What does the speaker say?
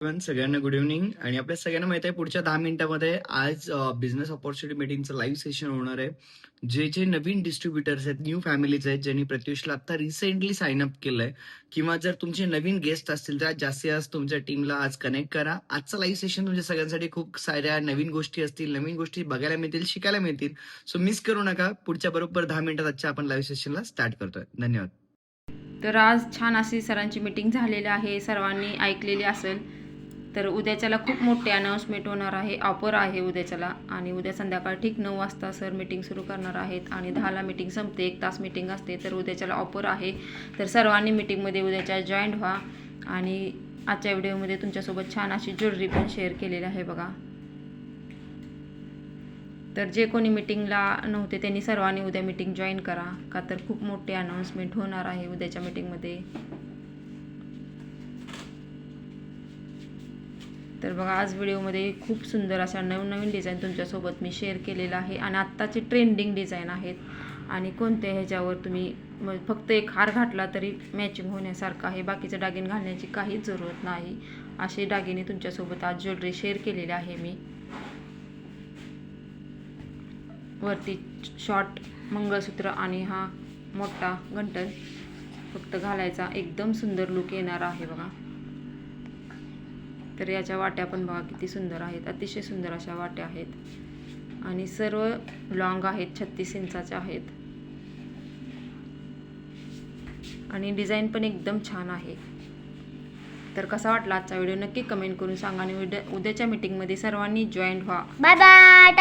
सगळ्यांना good evening. आणि आपल्या सगळ्यांना माहिती आहे पुढच्या 10 मिनिटांमध्ये आज बिझनेस अपॉर्च्युनिटी मीटिंगचं लाईव्ह सेशन होणार आहे. जे नवीन डिस्ट्रीब्युटर्स आहेत, न्यू फॅमिलीज आहेत, ज्यांनी प्रत्युषला आता रिसेंटली साइन अप केलंय, किंवा जर तुमचे नवीन गेस्ट असतील तर जास्तीत जास्त तुमच्या टीमला आज कनेक्ट करा. आजचं लाईव्ह सेशन तुमच्या सगळ्यांसाठी खूप साऱ्या नवीन गोष्टी असतील, नवीन गोष्टी बघायला मिळतील, शिकायला मिळतील. सो मिस करू नका. पुढच्या बरोबर 10 मिनिटात आजच्या आपण लाईव्ह सेशनला स्टार्ट करतोय. धन्यवाद. तर आज छान अशी सरांची मीटिंग झालेली आहे, सर्वांनी ऐकलेली असेल. तर उद्याच्याला खूप मोठी अनाऊन्समेंट होणार आहे, ऑफर आहे उद्याच्याला. आणि उद्या संध्याकाळी ठीक 9 वाजता सर मीटिंग सुरू करणार आहेत आणि 10ला मीटिंग संपते, 1 तास मीटिंग असते. तर उद्याच्याला ऑफर आहे, तर सर्वांनी मीटिंगमध्ये उद्याच्या जॉईंट व्हा. आणि आजच्या व्हिडिओमध्ये तुमच्यासोबत छान अशी ज्वेलरी पण शेअर केलेली आहे बघा. तर जे कोणी मीटिंगला नव्हते त्यांनी सर्वांनी उद्या मीटिंग जॉईन करा, का तर खूप मोठी अनाऊन्समेंट होणार आहे उद्याच्या मीटिंगमध्ये. तर बघा, आज व्हिडिओमध्ये खूप सुंदर अशा नवनवीन डिझाईन तुमच्यासोबत मी शेअर केलेलं आहे. आणि आत्ताचे ट्रेंडिंग डिझाईन आहेत. आणि कोणत्या ह्याच्यावर तुम्ही फक्त एक हार घातला तरी मॅचिंग होण्यासारखं आहे, बाकीचे दागिने घालण्याची काहीच जरूरत नाही. असे दागिने तुमच्यासोबत आज ज्वेलरी शेअर केलेले आहे मी. वरती शॉर्ट मंगळसूत्र आणि हा मोठा घंटन फक्त घालायचा, एकदम सुंदर लुक येणार आहे बघा. तर याच्या वाट्या पण बघा किती सुंदर आहेत, अतिशय सुंदर अशा वाट्या आहेत. आणि सर्व लॉंग आहेत, 36 इंचाच्या आहेत. आणि डिझाईन पण एकदम छान आहे. तर कसा वाटला आजचा व्हिडिओ नक्की कमेंट करून सांगा. आणि उद्याच्या मीटिंगमध्ये सर्वांनी जॉईन व्हा. Bye bye.